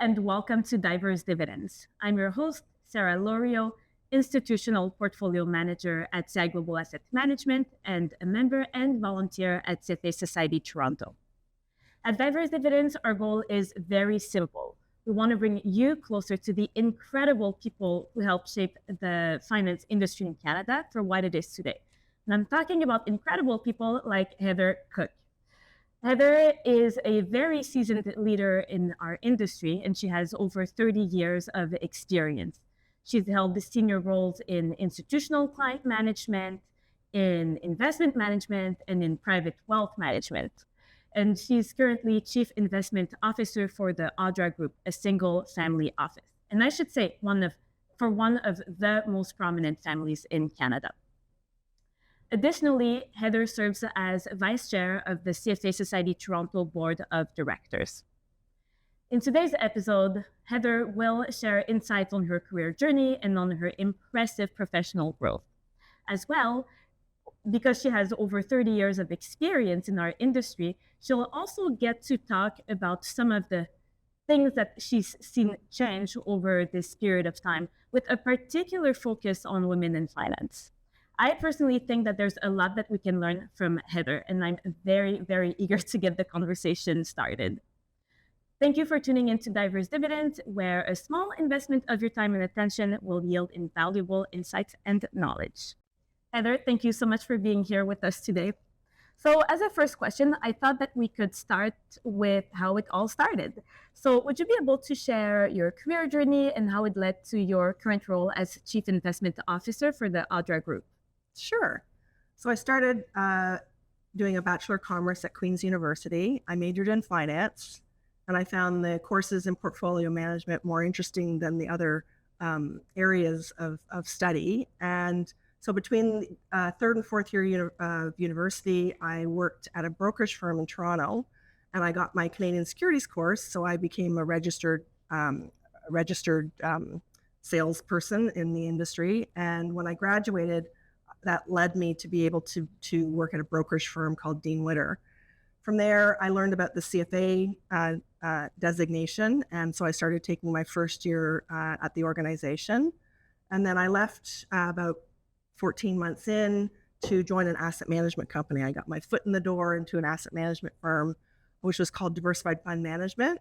and welcome to Diverse Dividends. I'm your host, Sarah Loriot, Institutional Portfolio Manager at SAG Global Asset Management and a member and volunteer at CFA Society Toronto. At Diverse Dividends, our goal is very simple. We want to bring you closer to the incredible people who help shape the finance industry in Canada for what it is today. And I'm talking about incredible people like Heather Cooke. Heather is a very seasoned leader in our industry, and she has over 30 years of experience. She's held senior roles in institutional client management, in investment management, and in private wealth management. And she's currently Chief Investment Officer for the Audra Group, a single family office. And I should say, one of the most prominent families in Canada. Additionally, Heather serves as Vice Chair of the CFA Society Toronto Board of Directors. In today's episode, Heather will share insights on her career journey and on her impressive professional growth. As well, because she has over 30 years of experience in our industry, she'll also get to talk about some of the things that she's seen change over this period of time, with a particular focus on women in finance. I personally think that there's a lot that we can learn from Heather, and I'm very, very eager to get the conversation started. Thank you for tuning in to Diverse Dividends, where a small investment of your time and attention will yield invaluable insights and knowledge. Heather, thank you so much for being here with us today. So as a first question, I thought that we could start with how it all started. So would you be able to share your career journey and how it led to your current role as Chief Investment Officer for the Audra Group? Sure. So I started doing a Bachelor of Commerce at Queen's University. I majored in finance, and I found the courses in portfolio management more interesting than the other areas of study. And so between third and fourth year of university, I worked at a brokerage firm in Toronto, and I got my Canadian securities course. So I became a registered salesperson in the industry. And when I graduated, that led me to be able to work at a brokerage firm called Dean Witter. From there, I learned about the CFA designation, and so I started taking my first year at the organization. And then I left about 14 months in to join an asset management company. I got my foot in the door into an asset management firm, which was called Diversified Fund Management,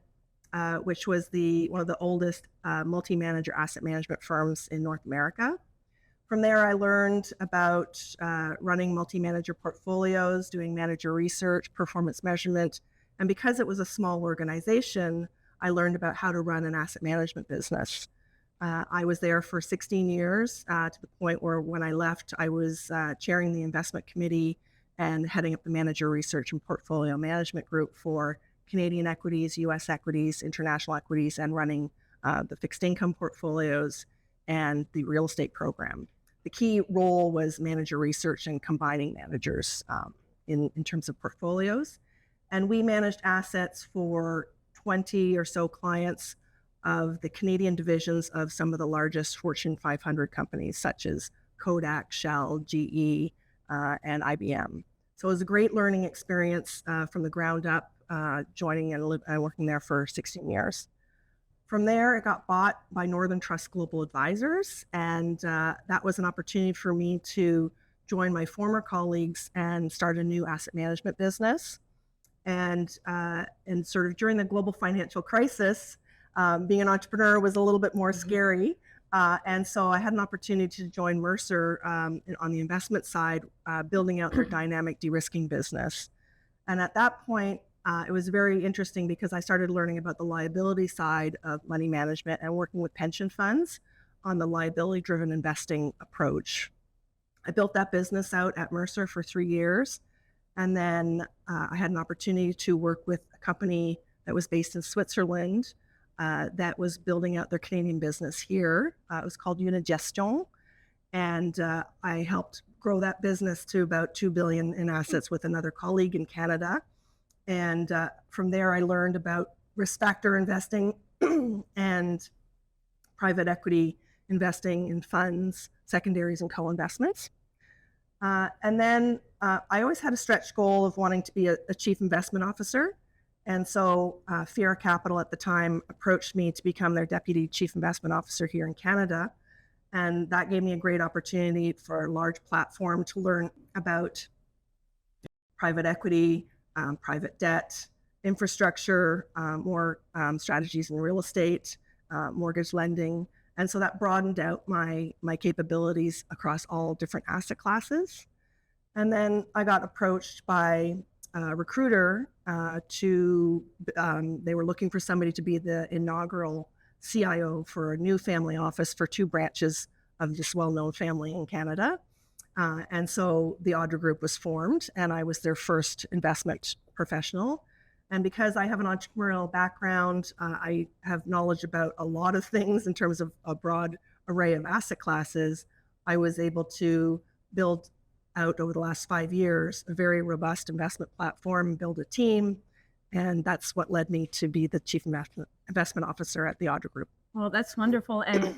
which was one of the oldest multi-manager asset management firms in North America. From there, I learned about running multi-manager portfolios, doing manager research, performance measurement. And because it was a small organization, I learned about how to run an asset management business. I was there for 16 years to the point where when I left, I was chairing the investment committee and heading up the manager research and portfolio management group for Canadian equities, US equities, international equities, and running the fixed income portfolios and the real estate program. The key role was manager research and combining managers in terms of portfolios. And we managed assets for 20 or so clients of the Canadian divisions of some of the largest Fortune 500 companies, such as Kodak, Shell, GE, and IBM. So it was a great learning experience from the ground up, joining and working there for 16 years. From there, it got bought by Northern Trust Global Advisors, and that was an opportunity for me to join my former colleagues and start a new asset management business. And sort of during the global financial crisis, being an entrepreneur was a little bit more scary. And so I had an opportunity to join Mercer on the investment side, building out their dynamic de-risking business. And at that point, it was very interesting because I started learning about the liability side of money management and working with pension funds on the liability-driven investing approach. I built that business out at Mercer for 3 years. And then I had an opportunity to work with a company that was based in Switzerland that was building out their Canadian business here. It was called Unigestion. And I helped grow that business to about $2 billion in assets with another colleague in Canada. And from there, I learned about risk factor investing and private equity investing in funds, secondaries, and co-investments. And then I always had a stretch goal of wanting to be a chief investment officer. And so Fiera Capital at the time approached me to become their deputy chief investment officer here in Canada. And that gave me a great opportunity for a large platform to learn about private equity, private debt, infrastructure, more strategies in real estate, mortgage lending. And so that broadened out my capabilities across all different asset classes. And then I got approached by a recruiter they were looking for somebody to be the inaugural CIO for a new family office for 2 branches of this well-known family in Canada. And so the Audra Group was formed, and I was their first investment professional. And because I have an entrepreneurial background, I have knowledge about a lot of things in terms of a broad array of asset classes. I was able to build out over the last 5 years a very robust investment platform, build a team, and that's what led me to be the chief investment officer at the Audra Group. Well, that's wonderful. And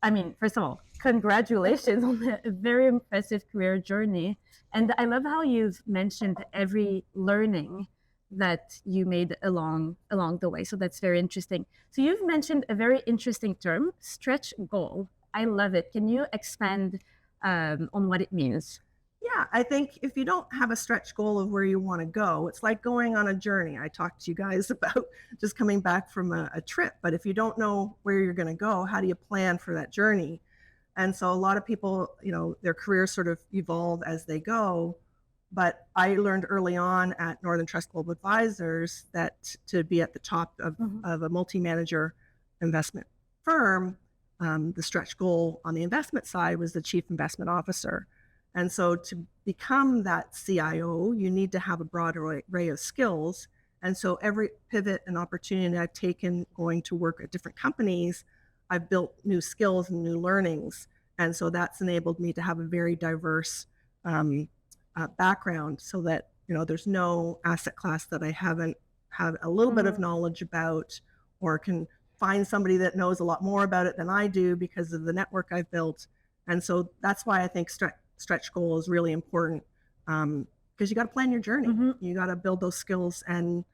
I mean, first of all, congratulations on a very impressive career journey. And I love how you've mentioned every learning that you made along the way. So that's very interesting. So you've mentioned a very interesting term, stretch goal. I love it. Can you expand on what it means? Yeah, I think if you don't have a stretch goal of where you want to go, it's like going on a journey. I talked to you guys about just coming back from a trip, but if you don't know where you're going to go, how do you plan for that journey? And so a lot of people, their careers sort of evolve as they go. But I learned early on at Northern Trust Global Advisors that to be at the top of a multi-manager investment firm, the stretch goal on the investment side was the chief investment officer. And so to become that CIO, you need to have a broad array of skills. And so every pivot and opportunity I've taken going to work at different companies, I've built new skills and new learnings. And so that's enabled me to have a very diverse background so that, there's no asset class that I haven't had a little bit of knowledge about or can find somebody that knows a lot more about it than I do because of the network I've built. And so that's why I think stretch goal is really important because you got to plan your journey. You got to build those skills, and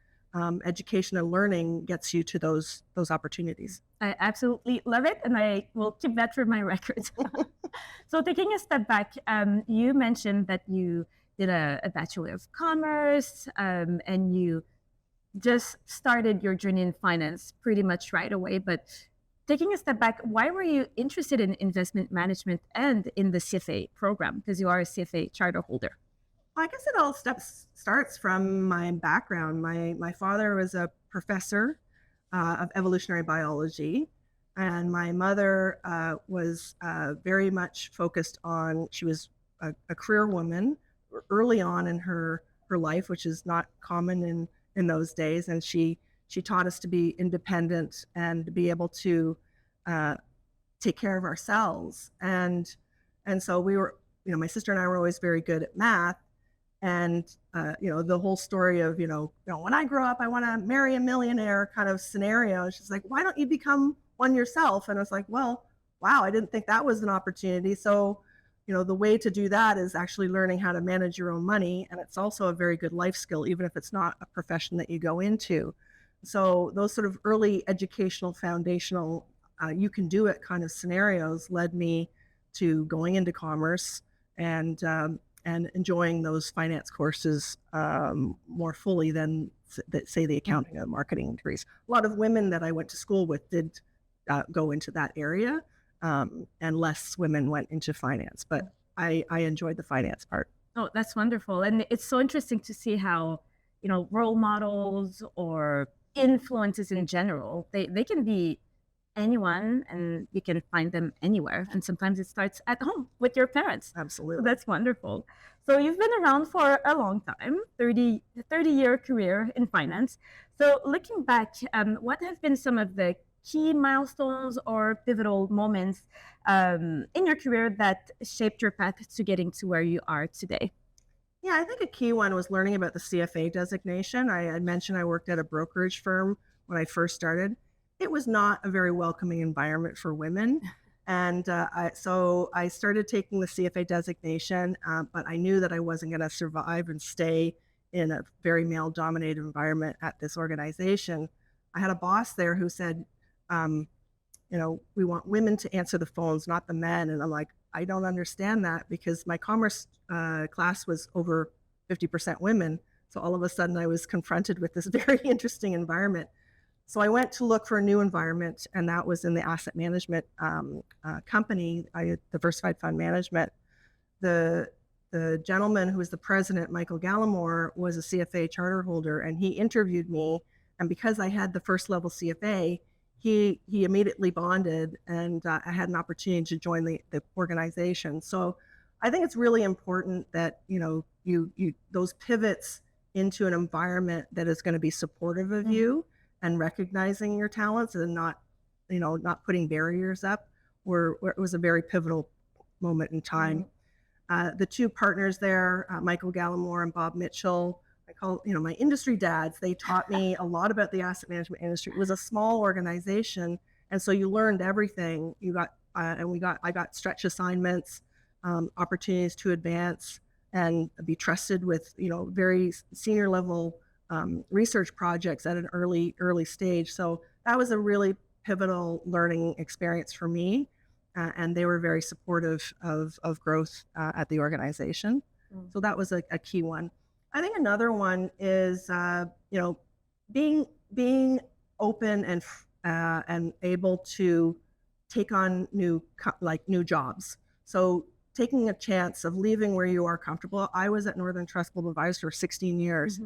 education and learning gets you to those opportunities. I absolutely love it, and I will keep that for my records. So taking a step back, you mentioned that you did a Bachelor of Commerce, and you just started your journey in finance pretty much right away. But taking a step back, why were you interested in investment management and in the CFA program? Because you are a CFA charter holder. I guess it all starts from my background. My father was a professor of evolutionary biology, and my mother was very much focused on, she was a career woman early on in her life, which is not common in those days. And she taught us to be independent and to be able to take care of ourselves. And so we were, my sister and I were always very good at math. And, the whole story of, when I grow up, I want to marry a millionaire kind of scenario. She's like, why don't you become one yourself? And I was like, well, wow, I didn't think that was an opportunity. So, the way to do that is actually learning how to manage your own money. And it's also a very good life skill, even if it's not a profession that you go into. So those sort of early educational, foundational, you can do it kind of scenarios led me to going into commerce and enjoying those finance courses more fully than, say, the accounting and marketing degrees. A lot of women that I went to school with did go into that area, and less women went into finance. But I enjoyed the finance part. Oh, that's wonderful. And it's so interesting to see how, role models or influences in general, they can be anyone, and you can find them anywhere. And sometimes it starts at home with your parents. Absolutely. So that's wonderful. So you've been around for a long time, 30-year career in finance. So looking back, what have been some of the key milestones or pivotal moments in your career that shaped your path to getting to where you are today? Yeah, I think a key one was learning about the CFA designation. I mentioned I worked at a brokerage firm when I first started. It was not a very welcoming environment for women. And so I started taking the CFA designation, but I knew that I wasn't going to survive and stay in a very male-dominated environment at this organization, I had a boss there who said, we want women to answer the phones, not the men. And I'm like, I don't understand that, because my commerce class was over 50% women. So all of a sudden I was confronted with this very interesting environment. So I went to look for a new environment, and that was in the asset management company, Diversified Fund Management. The gentleman who was the president, Michael Gallimore, was a CFA charter holder, and he interviewed me. And because I had the first level CFA, he immediately bonded, and I had an opportunity to join the organization. So I think it's really important that you those pivots into an environment that is going to be supportive of you and recognizing your talents, and not putting barriers up, it was a very pivotal moment in time. The two partners there, Michael Gallimore and Bob Mitchell, I call my industry dads. They taught me a lot about the asset management industry. It was a small organization, and so you learned everything. I got stretch assignments, opportunities to advance and be trusted with very senior level research projects at an early stage. So that was a really pivotal learning experience for me, and they were very supportive of growth at the organization. So that was a key one. I think another one is being open and able to take on new jobs. So taking a chance of leaving where you are comfortable. I was at Northern Trust Global Advisors for 16 years.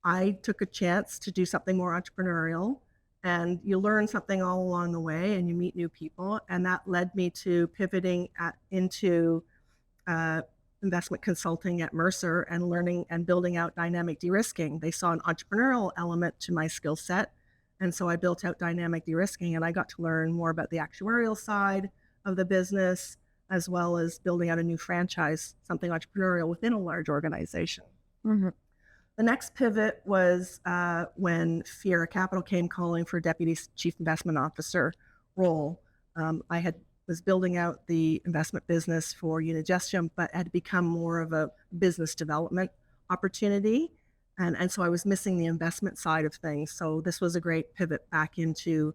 I took a chance to do something more entrepreneurial, and you learn something all along the way, and you meet new people, and that led me to pivoting into investment consulting at Mercer and learning and building out dynamic de-risking. They saw an entrepreneurial element to my skill set, and so I built out dynamic de-risking, and I got to learn more about the actuarial side of the business, as well as building out a new franchise, something entrepreneurial within a large organization. The next pivot was when Fiera Capital came calling for Deputy Chief Investment Officer role. I was building out the investment business for Unigestion, but had become more of a business development opportunity. And so I was missing the investment side of things. So this was a great pivot back into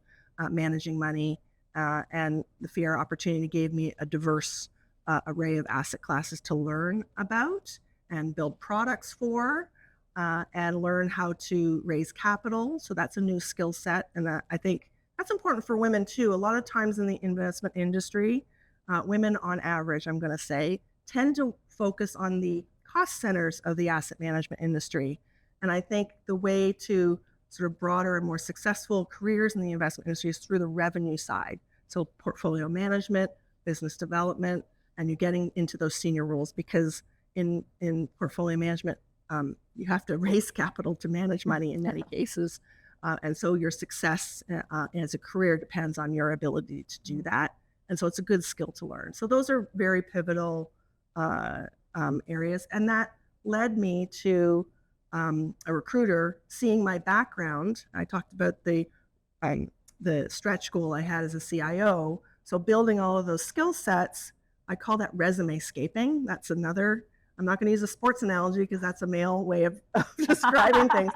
managing money. And the Fiera opportunity gave me a diverse array of asset classes to learn about and build products for, and learn how to raise capital. So that's a new skill set. And I think that's important for women too. A lot of times in the investment industry, women on average, I'm going to say, tend to focus on the cost centers of the asset management industry. And I think the way to sort of broader and more successful careers in the investment industry is through the revenue side. So portfolio management, business development, and you're getting into those senior roles, because in portfolio management, you have to raise capital to manage money in many cases. And so your success as a career depends on your ability to do that. And so it's a good skill to learn. So those are very pivotal areas. And that led me to a recruiter seeing my background. I talked about the stretch goal I had as a CIO. So building all of those skill sets, I call that resume scaping. That's another, I'm not going to use a sports analogy because that's a male way of describing things.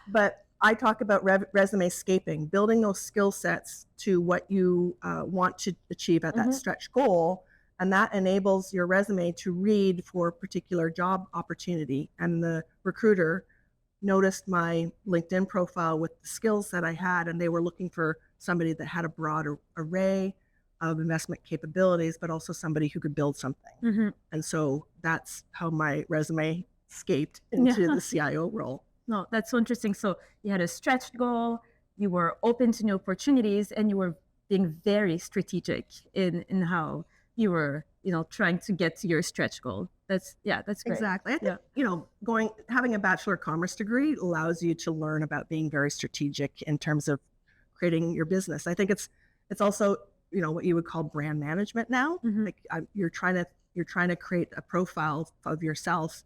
But I talk about resume scaping, building those skill sets to what you want to achieve at that stretch goal. And that enables your resume to read for a particular job opportunity. And the recruiter noticed my LinkedIn profile with the skills that I had, and they were looking for somebody that had a broad array of investment capabilities, but also somebody who could build something. And so that's how my resume scaped into the CIO role. No, that's so interesting. So you had a stretch goal, you were open to new opportunities, and you were being very strategic in how you were, trying to get to your stretch goal. That's great. Exactly. I think, having a Bachelor of Commerce degree allows you to learn about being very strategic in terms of creating your business. I think it's also, what you would call brand management now. Like you're trying to create a profile of yourself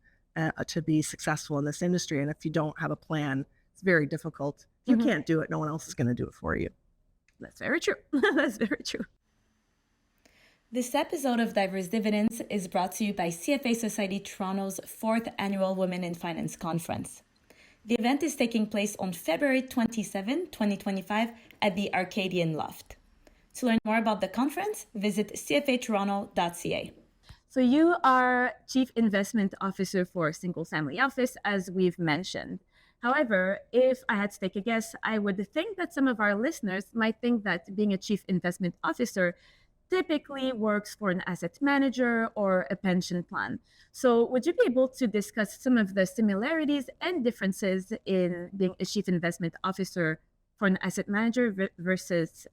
to be successful in this industry. And if you don't have a plan, it's very difficult. If you can't do it, no one else is going to do it for you. That's very true. That's very true. This episode of Diverse Dividends is brought to you by CFA Society Toronto's 4th Annual Women in Finance Conference. The event is taking place on February 27, 2025 at the Arcadian Loft. To learn more about the conference, visit cfatoronto.ca. So you are Chief Investment Officer for a single family office, as we've mentioned. However, if I had to take a guess, I would think that some of our listeners might think that being a Chief Investment Officer typically works for an asset manager or a pension plan. So would you be able to discuss some of the similarities and differences in being a Chief Investment Officer for an asset manager versus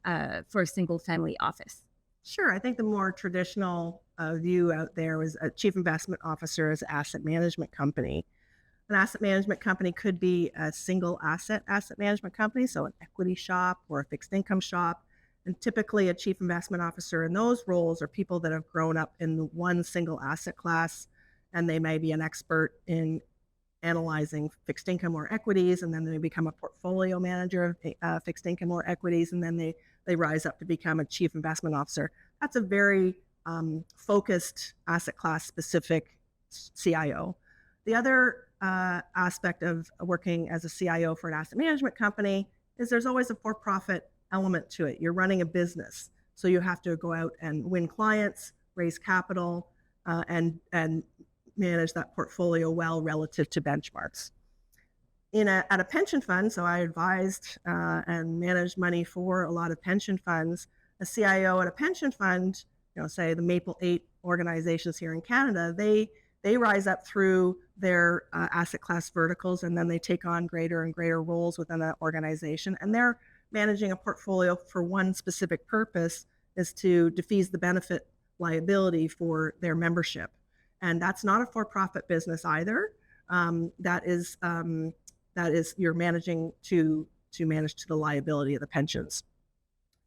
for a single family office? Sure. I think the more traditional view out there was a chief investment officer as an asset management company. An asset management company could be a single asset management company, so an equity shop or a fixed income shop. And typically a chief investment officer in those roles are people that have grown up in one single asset class, and they may be an expert in analyzing fixed income or equities, and then they become a portfolio manager of fixed income or equities, and then they rise up to become a chief investment officer. That's a very focused asset class specific CIO. The other aspect of working as a CIO for an asset management company is there's always a for-profit element to it. You're running a business, so you have to go out and win clients, raise capital, and manage that portfolio well relative to benchmarks. At a pension fund, so I advised and managed money for a lot of pension funds. A CIO at a pension fund, say the Maple 8 organizations here in Canada, they rise up through their asset class verticals, and then they take on greater and greater roles within that organization. And they're managing a portfolio for one specific purpose, is to defease the benefit liability for their membership. And that's not a for-profit business either. That is you're managing to manage to the liability of the pensions.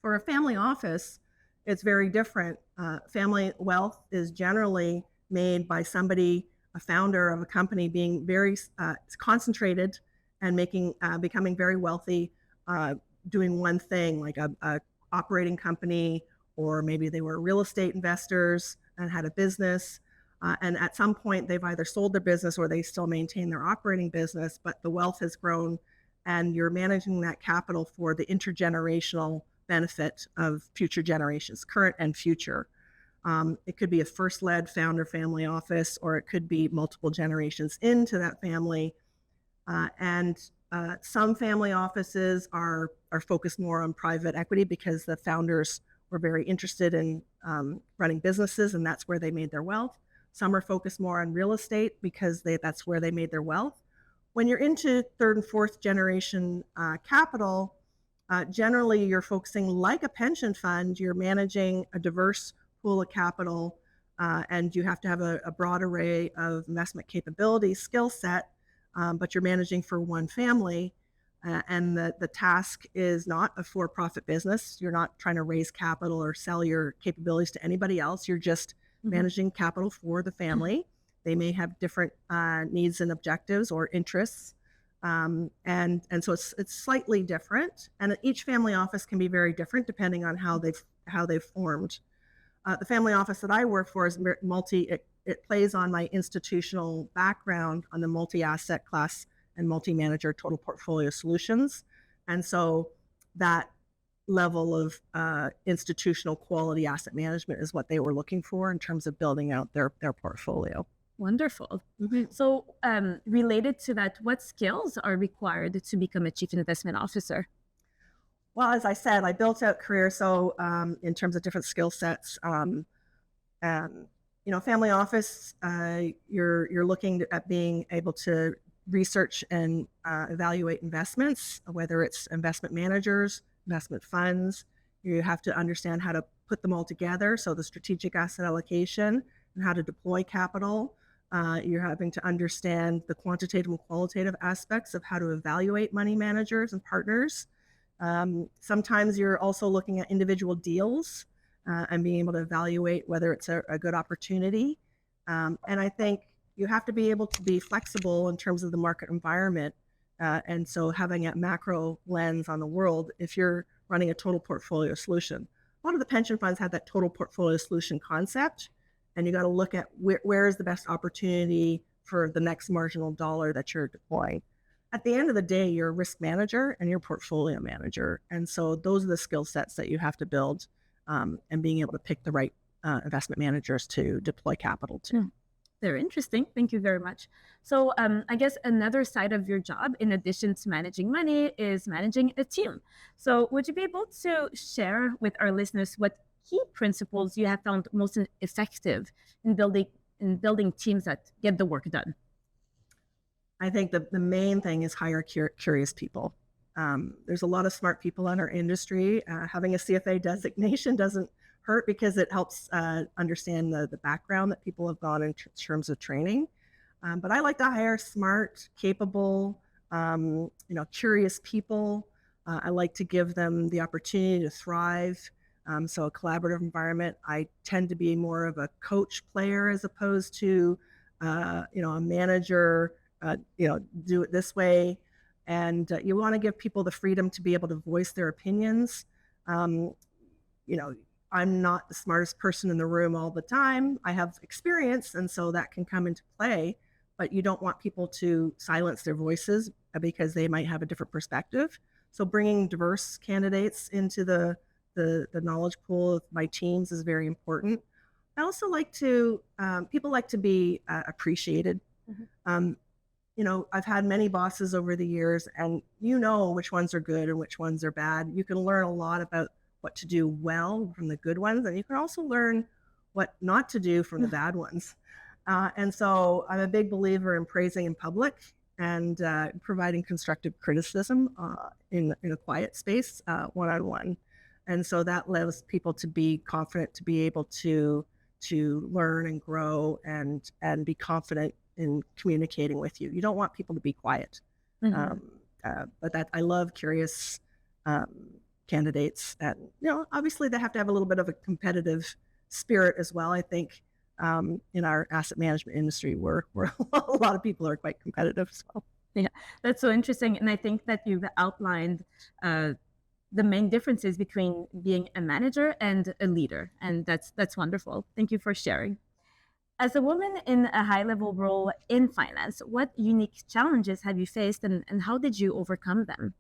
For a family office, it's very different. Family wealth is generally made by somebody, a founder of a company, being very concentrated and becoming very wealthy, doing one thing, like a operating company, or maybe they were real estate investors and had a business. And at some point, they've either sold their business or they still maintain their operating business, but the wealth has grown, and you're managing that capital for the intergenerational benefit of future generations, current and future. It could be a first-led founder family office, or it could be multiple generations into that family. And some family offices are focused more on private equity because the founders were very interested in running businesses, and that's where they made their wealth. Some are focused more on real estate because that's where they made their wealth. When you're into third and fourth generation capital, generally you're focusing like a pension fund. You're managing a diverse pool of capital, and you have to have a broad array of investment capability, skill set, but you're managing for one family. And the task is not a for-profit business. You're not trying to raise capital or sell your capabilities to anybody else. You're just managing capital for the family. They may have different needs and objectives or interests. And so it's slightly different. And each family office can be very different depending on how they've formed. The family office that I work for is it plays on my institutional background on the multi-asset class and multi-manager total portfolio solutions. And so that level of institutional quality asset management is what they were looking for in terms of building out their portfolio. Wonderful. So related to that, what skills are required to become a chief investment officer? Well, as I said, I built out career. So in terms of different skill sets, family office, you're looking at being able to research and evaluate investments, whether it's investment managers, investment funds. You have to understand how to put them all together. So the strategic asset allocation and how to deploy capital. You're having to understand the quantitative and qualitative aspects of how to evaluate money managers and partners. Sometimes you're also looking at individual deals and being able to evaluate whether it's a good opportunity. And I think you have to be able to be flexible in terms of the market environment. And so having a macro lens on the world, if you're running a total portfolio solution, a lot of the pension funds have that total portfolio solution concept, and you got to look at where is the best opportunity for the next marginal dollar that you're deploying. At the end of the day, you're a risk manager and you're a portfolio manager. And so those are the skill sets that you have to build, and being able to pick the right investment managers to deploy capital to. Very interesting. Thank you very much. So I guess another side of your job, in addition to managing money, is managing a team. So would you be able to share with our listeners what key principles you have found most effective in building teams that get the work done? I think the main thing is hire curious people. There's a lot of smart people in our industry. Having a CFA designation doesn't hurt because it helps understand the background that people have gone in terms of training. But I like to hire smart, capable, curious people. I like to give them the opportunity to thrive. So a collaborative environment. I tend to be more of a coach player as opposed to, a manager. Do it this way. And you want to give people the freedom to be able to voice their opinions. I'm not the smartest person in the room all the time. I have experience, and so that can come into play, but you don't want people to silence their voices because they might have a different perspective. So bringing diverse candidates into the knowledge pool of my teams is very important. I also like to, people like to be appreciated. I've had many bosses over the years, and which ones are good and which ones are bad. You can learn a lot about what to do well from the good ones, and you can also learn what not to do from the bad ones. And so I'm a big believer in praising in public and providing constructive criticism in a quiet space, one-on-one. And so that allows people to be confident, to be able to learn and grow and be confident in communicating with you. You don't want people to be quiet. But I love curious candidates. And, obviously they have to have a little bit of a competitive spirit as well. I think in our asset management industry, where a lot of people are quite competitive as well. Yeah, that's so interesting. And I think that you've outlined the main differences between being a manager and a leader. And that's wonderful. Thank you for sharing. As a woman in a high-level role in finance, what unique challenges have you faced, and how did you overcome them?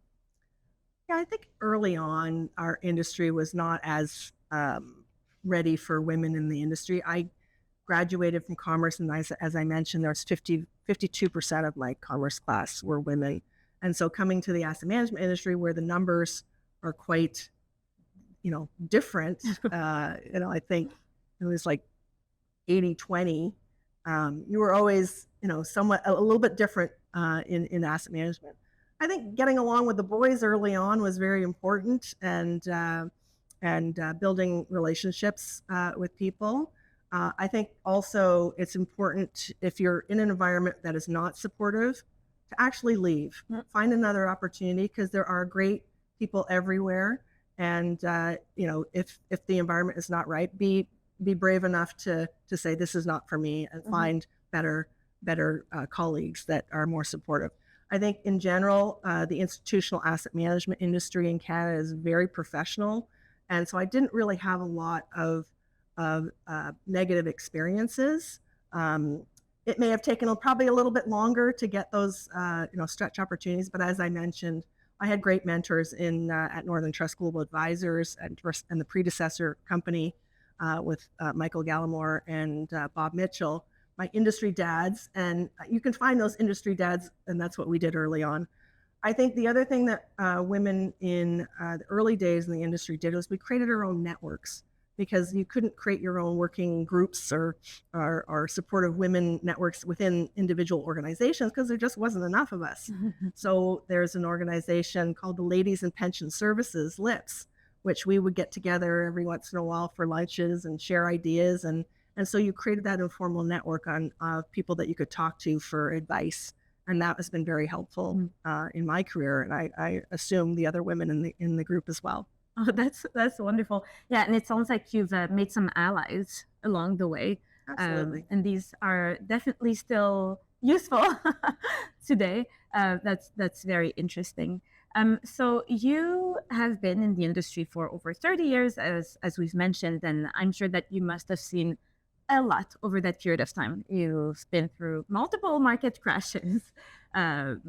Yeah, I think early on, our industry was not as ready for women in the industry. I graduated from commerce, and as I mentioned, there's 52% of my commerce class were women. And so coming to the asset management industry, where the numbers are quite, different, I think it was like 80-20. You were always, somewhat a little bit different in asset management. I think getting along with the boys early on was very important, and building relationships with people. I think also it's important, if you're in an environment that is not supportive, to actually leave, find another opportunity, because there are great people everywhere. And if the environment is not right, be brave enough to say this is not for me, and find better colleagues that are more supportive. I think in general, the institutional asset management industry in Canada is very professional, and so I didn't really have a lot of negative experiences. It may have taken probably a little bit longer to get those stretch opportunities, but as I mentioned, I had great mentors at Northern Trust Global Advisors and the predecessor company with Michael Gallimore and Bob Mitchell, my industry dads. And you can find those industry dads, and that's what we did early on. I think the other thing that women in the early days in the industry did was we created our own networks, because you couldn't create your own working groups or supportive women networks within individual organizations, because there just wasn't enough of us. So there's an organization called the Ladies in Pension Services, LIPS, which we would get together every once in a while for lunches and share ideas. And so you created that informal network of people that you could talk to for advice. And that has been very helpful in my career. And I assume the other women in the group as well. Oh, that's wonderful. Yeah, and it sounds like you've made some allies along the way. Absolutely. And these are definitely still useful today. That's very interesting. So you have been in the industry for over 30 years, as we've mentioned, and I'm sure that you must have seen a lot over that period of time. You've been through multiple market crashes.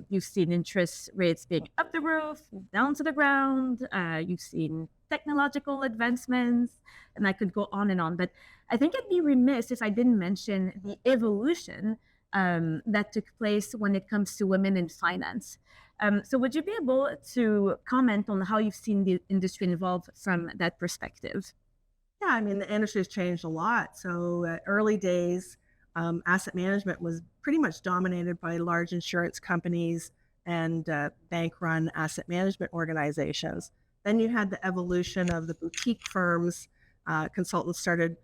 You've seen interest rates being up the roof, down to the ground. You've seen technological advancements, and I could go on and on. But I think I'd be remiss if I didn't mention the evolution that took place when it comes to women in finance. So would you be able to comment on how you've seen the industry evolve from that perspective? Yeah, I mean, the industry has changed a lot. So, early days, asset management was pretty much dominated by large insurance companies and bank run asset management organizations. Then you had the evolution of the boutique firms. Consultants started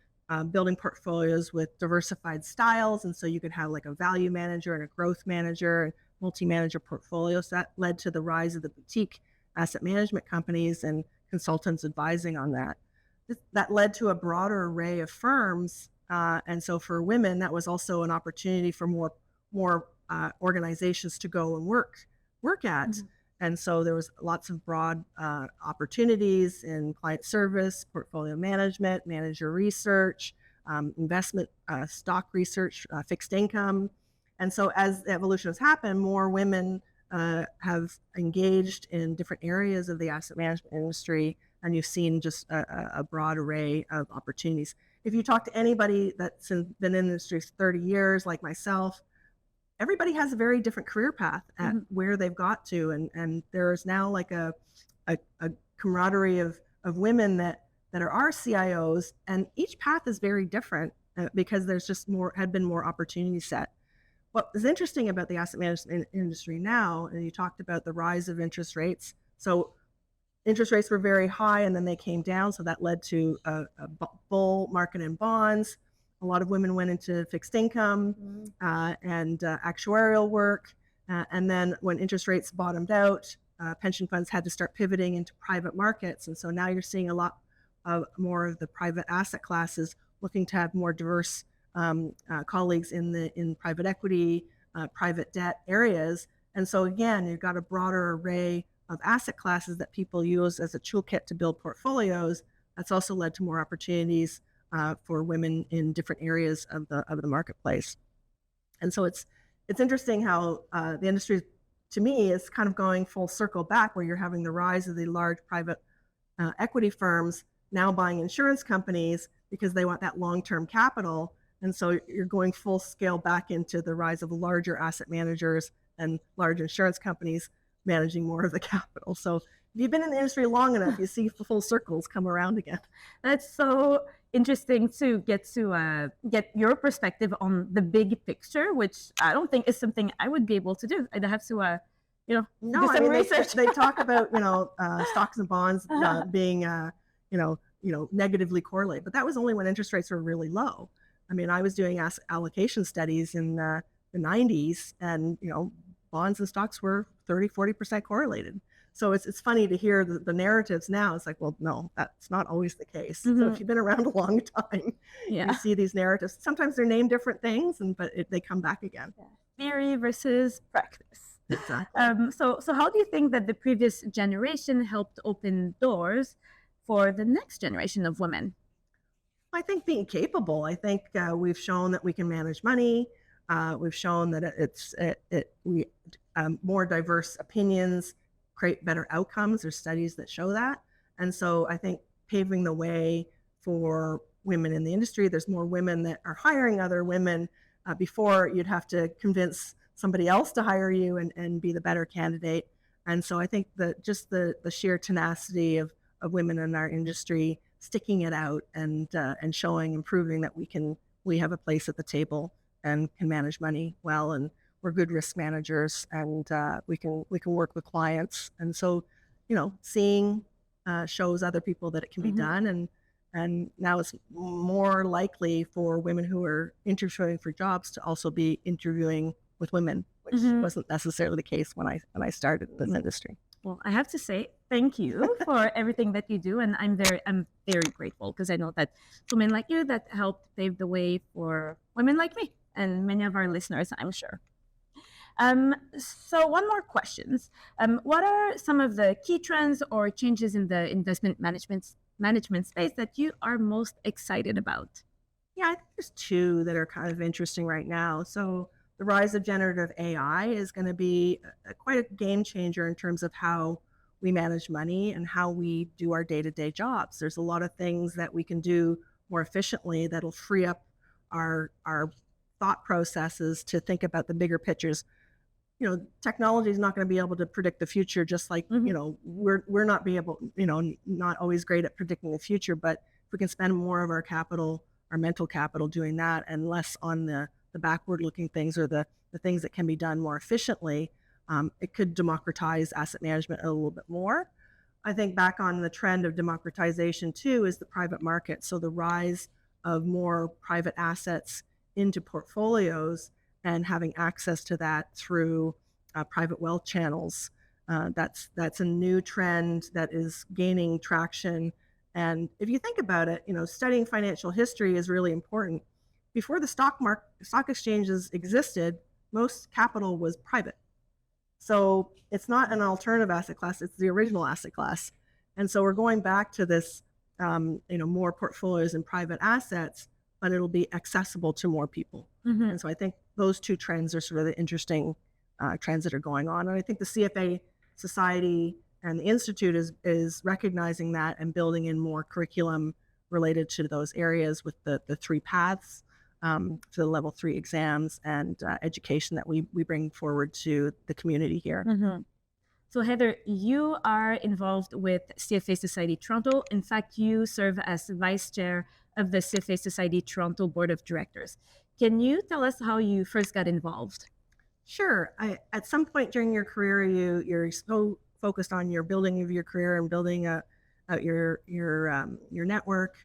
building portfolios with diversified styles. And so you could have like a value manager and a growth manager and multi manager portfolios. That led to the rise of the boutique asset management companies and consultants advising on that. That led to a broader array of firms, and so for women, that was also an opportunity for more organizations to go and work at. Mm-hmm. And so there was lots of broad opportunities in client service, portfolio management, manager research, investment, stock research, fixed income. And so as the evolution has happened, more women have engaged in different areas of the asset management industry, and you've seen just a broad array of opportunities. If you talk to anybody that's been in the industry 30 years, like myself, everybody has a very different career path at mm-hmm. where they've got to. And there's now like a camaraderie of women that are our CIOs, and each path is very different because there's just had been more opportunity set. What is interesting about the asset management industry now, and you talked about the rise of interest rates. So interest rates were very high and then they came down. So that led to a bull market in bonds. A lot of women went into fixed income and actuarial work. And then when interest rates bottomed out, pension funds had to start pivoting into private markets. And so now you're seeing a lot more of the private asset classes looking to have more diverse colleagues in private equity, private debt areas. And so again, you've got a broader array of asset classes that people use as a toolkit to build portfolios. That's also led to more opportunities for women in different areas of the marketplace. And so it's interesting how the industry, to me, is kind of going full circle back, where you're having the rise of the large private equity firms now buying insurance companies because they want that long-term capital. And so you're going full scale back into the rise of larger asset managers and large insurance companies managing more of the capital. So if you've been in the industry long enough, you see the full circles come around again. That's so interesting to get your perspective on the big picture, which I don't think is something I would be able to do. I'd have to, do some research. They talk about, stocks and bonds being, negatively correlated, but that was only when interest rates were really low. I mean, I was doing asset allocation studies in the 90s, and, bonds and stocks were 30-40% correlated. So it's funny to hear the narratives now. It's like, well, no, that's not always the case. Mm-hmm. So if you've been around a long time, you see these narratives. Sometimes they're named different things, but they come back again. Yeah. Theory versus practice. Exactly. So how do you think that the previous generation helped open doors for the next generation of women? I think being capable. I think we've shown that we can manage money. We've shown that we more diverse opinions create better outcomes. There's studies that show that. And so I think paving the way for women in the industry, there's more women that are hiring other women. Before, you'd have to convince somebody else to hire you and be the better candidate. And so I think that just the sheer tenacity of women in our industry, sticking it out and showing and proving that we have a place at the table and can manage money well, and we're good risk managers, and we can work with clients. And so, seeing shows other people that it can be done, and now it's more likely for women who are interviewing for jobs to also be interviewing with women, which wasn't necessarily the case when I started this industry. Well, I have to say thank you for everything that you do, and I'm very grateful, because I know that women like you that helped pave the way for women like me and many of our listeners, I'm sure. So one more questions. What are some of the key trends or changes in the investment management space that you are most excited about? Yeah, I think there's two that are kind of interesting right now. So the rise of generative AI is going to be quite a game changer in terms of how we manage money and how we do our day-to-day jobs. There's a lot of things that we can do more efficiently that'll free up our thought processes to think about the bigger pictures. Technology is not going to be able to predict the future, just like, we're not be able, not always great at predicting the future, but if we can spend more of our capital, our mental capital doing that and less on the backward looking things or the things that can be done more efficiently, it could democratize asset management a little bit more. I think back on the trend of democratization too is the private market. So the rise of more private assets into portfolios and having access to that through private wealth channels. That's a new trend that is gaining traction. And if you think about it, studying financial history is really important. Before the stock exchanges existed, most capital was private. So it's not an alternative asset class, it's the original asset class. And so we're going back to this, more portfolios and private assets, but it'll be accessible to more people. And so I think those two trends are sort of the interesting trends that are going on. And I think the CFA Society and the Institute is recognizing that and building in more curriculum related to those areas with the three paths, to the level 3 exams and education that we bring forward to the community here. So Heather, you are involved with CFA Society Toronto. In fact, you serve as vice chair of the CFA Society Toronto Board of Directors. Can you tell us how you first got involved? Sure. At some point during your career, you're so focused on your building of your career and building out your network,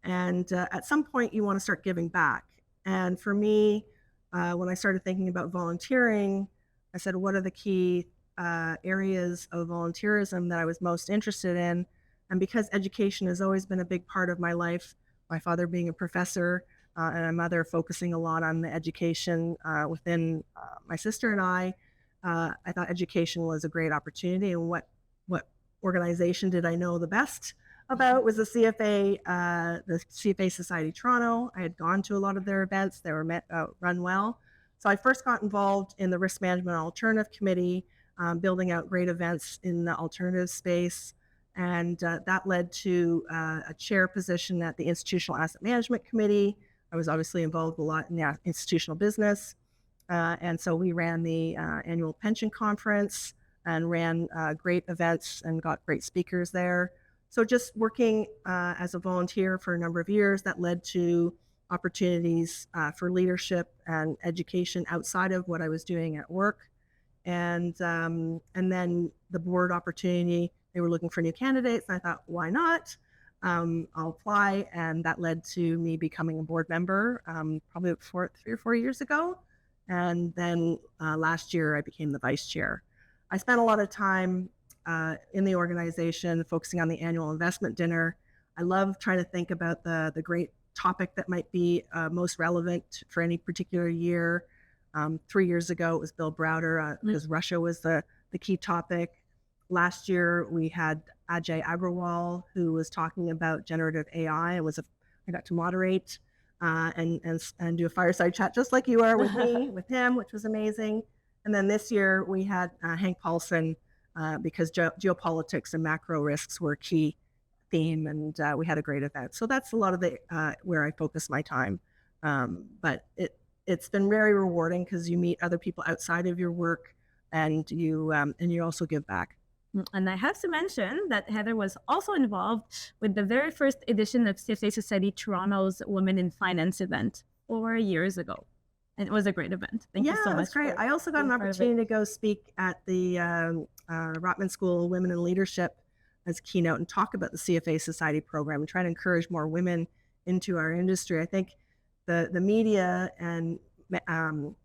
and at some point you want to start giving back. And for me, when I started thinking about volunteering, I said, what are the key areas of volunteerism that I was most interested in? And because education has always been a big part of my life, my father being a professor and my mother focusing a lot on the education within my sister and I thought education was a great opportunity. And what organization did I know the best about was the CFA Society Toronto. I had gone to a lot of their events. They were run well. So I first got involved in the Risk Management Alternative Committee, building out great events in the alternative space. And that led to a chair position at the Institutional Asset Management Committee. I was obviously involved a lot in the institutional business. And so we ran the annual pension conference and ran great events and got great speakers there. So just working as a volunteer for a number of years, that led to opportunities for leadership and education outside of what I was doing at work. And then the board opportunity, they were looking for new candidates. And I thought, why not? I'll apply. And that led to me becoming a board member probably 3 or 4 years ago. And then last year, I became the vice chair. I spent a lot of time in the organization focusing on the annual investment dinner. I love trying to think about the great topic that might be most relevant for any particular year. 3 years ago, it was Bill Browder because Russia was the key topic. Last year, we had Ajay Agrawal, who was talking about generative AI and I got to moderate and do a fireside chat just like you are with me, with him, which was amazing. And then this year we had Hank Paulson because geopolitics and macro risks were a key theme, and we had a great event. So that's a lot of the where I focus my time. But it's been very rewarding because you meet other people outside of your work, and you also give back. And I have to mention that Heather was also involved with the very first edition of CFA Society Toronto's Women in Finance event 4 years ago. And it was a great event. Thank you so much. Yeah, that's great. I also got an opportunity to go speak at the Rotman School of Women in Leadership as a keynote and talk about the CFA Society program and try to encourage more women into our industry. I think the media and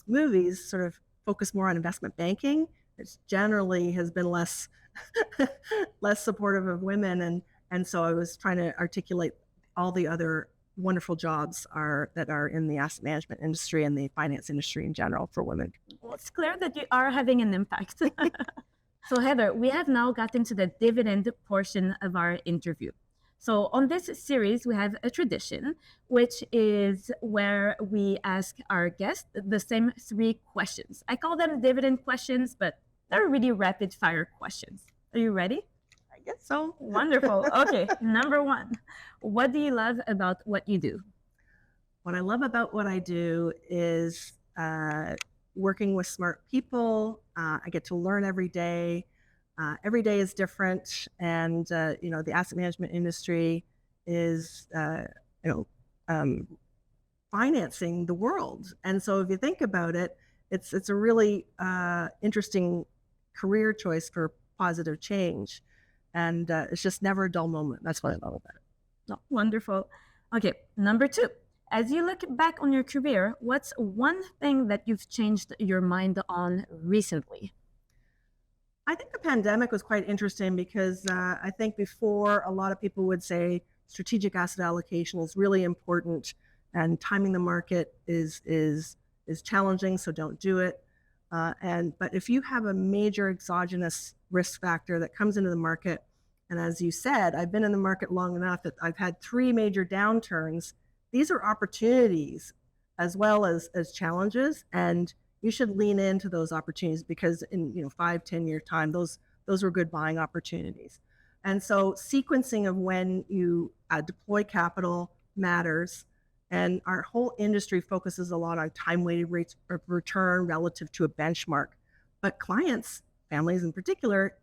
movies sort of focus more on investment banking. It generally has been less supportive of women, and so I was trying to articulate all the other wonderful jobs that are in the asset management industry and the finance industry in general for women. Well, it's clear that you are having an impact. So Heather, we have now gotten to the dividend portion of our interview. So on this series, we have a tradition, which is where we ask our guests the same 3 questions. I call them dividend questions, but they're really rapid fire questions. Are you ready? I guess so. Wonderful. Okay, number 1. What do you love about what you do? What I love about what I do is working with smart people. I get to learn every day. Every day is different, and the asset management industry is financing the world. And so if you think about it, it's a really interesting career choice for positive change, and it's just never a dull moment. That's what I love about it. Oh, wonderful. Okay, number 2. As you look back on your career, what's one thing that you've changed your mind on recently? I think the pandemic was quite interesting because I think before a lot of people would say strategic asset allocation is really important and timing the market is challenging, so don't do it. But if you have a major exogenous risk factor that comes into the market, and as you said, I've been in the market long enough that I've had 3 major downturns. These are opportunities as well as challenges, and you should lean into those opportunities because in 5-10 year time, those were good buying opportunities. And so sequencing of when you deploy capital matters, and our whole industry focuses a lot on time-weighted rates of return relative to a benchmark. But clients, families in particular,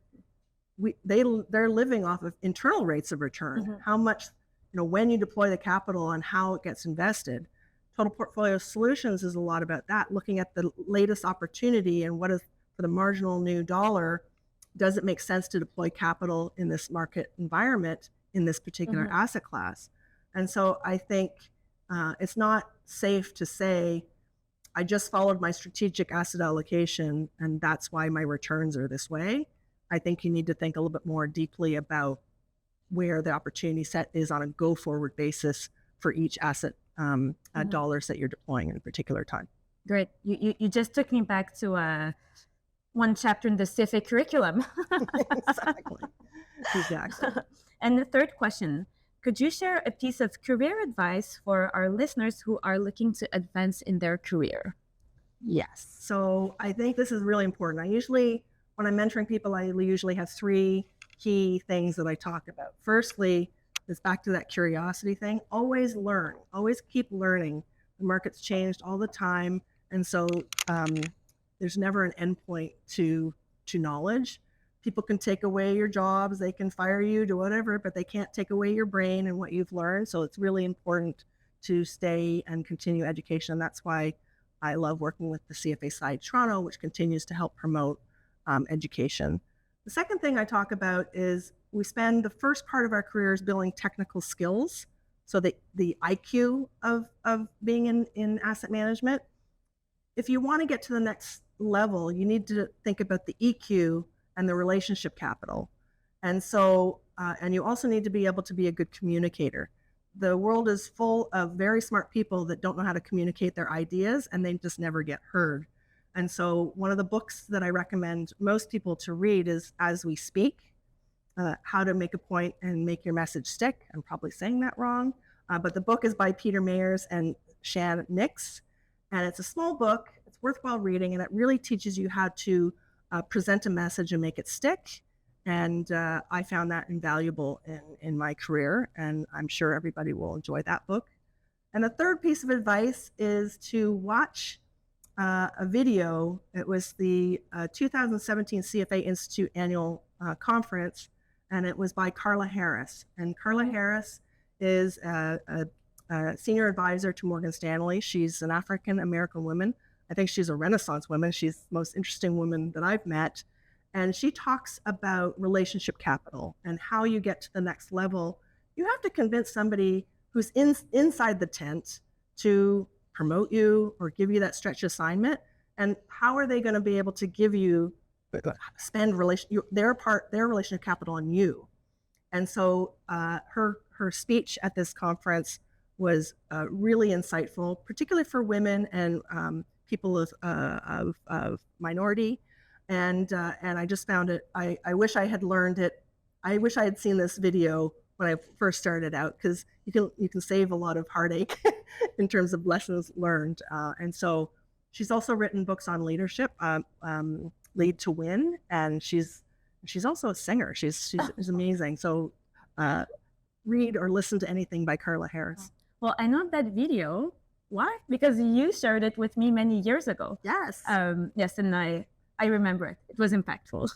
they're living off of internal rates of return. Mm-hmm. How much, when you deploy the capital and how it gets invested. Total Portfolio Solutions is a lot about that, looking at the latest opportunity and what is for the marginal new dollar, does it make sense to deploy capital in this market environment in this particular mm-hmm. asset class? And so I think it's not safe to say, I just followed my strategic asset allocation and that's why my returns are this way. I think you need to think a little bit more deeply about where the opportunity set is on a go-forward basis for each asset mm-hmm. dollars that you're deploying in a particular time. Great. You just took me back to one chapter in the CFA curriculum. Exactly. And the 3rd question, could you share a piece of career advice for our listeners who are looking to advance in their career? Yes. So I think this is really important. When I'm mentoring people, I usually have 3 key things that I talk about. Firstly, it's back to that curiosity thing. Always learn. Always keep learning. The market's changed all the time, and so there's never an endpoint to knowledge. People can take away your jobs, they can fire you, do whatever, but they can't take away your brain and what you've learned. So it's really important to stay and continue education, and that's why I love working with the CFA Society Toronto, which continues to help promote education. The second thing I talk about is we spend the first part of our careers building technical skills. So the IQ of being in asset management. If you want to get to the next level, you need to think about the EQ and the relationship capital. And so, and you also need to be able to be a good communicator. The world is full of very smart people that don't know how to communicate their ideas and they just never get heard. And so one of the books that I recommend most people to read is As We Speak, How to Make a Point and Make Your Message Stick. I'm probably saying that wrong, but the book is by Peter Mayers and Shan Nix. And it's a small book, it's worthwhile reading, and it really teaches you how to present a message and make it stick. And I found that invaluable in my career, and I'm sure everybody will enjoy that book. And the 3rd piece of advice is to watch a video. It was the 2017 CFA Institute annual conference, and it was by Carla Harris. And Carla Harris is a senior advisor to Morgan Stanley. She's an African-American woman. I think she's a Renaissance woman. She's the most interesting woman that I've met. And she talks about relationship capital and how you get to the next level. You have to convince somebody who's inside the tent to promote you or give you that stretch assignment. And how are they going to be able to give you, spend their relationship capital on you? And so her speech at this conference was really insightful, particularly for women and people of minority, and I just found it. I wish I had learned it. I wish I had seen this video when I first started out, because you can save a lot of heartache in terms of lessons learned. And so she's also written books on leadership, Lead to Win, and she's also a singer. She's amazing. So read or listen to anything by Carla Harris. Well, I know that video. Why? Because you shared it with me many years ago. Yes. Yes, and I remember it. It was impactful.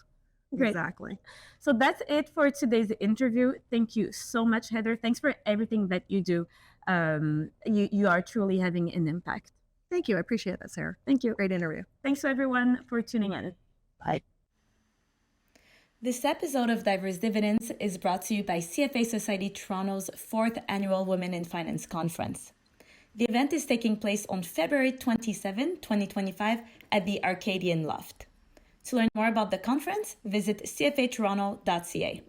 Great. Exactly. So that's it for today's interview. Thank you so much, Heather. Thanks for everything that you do. You are truly having an impact. Thank you. I appreciate that, Sarah. Thank you. Great interview. Thanks to everyone for tuning in. Bye. This episode of Diverse Dividends is brought to you by CFA Society Toronto's 4th Annual Women in Finance Conference. The event is taking place on February 27, 2025 at the Arcadian Loft. To learn more about the conference, visit cfatoronto.ca.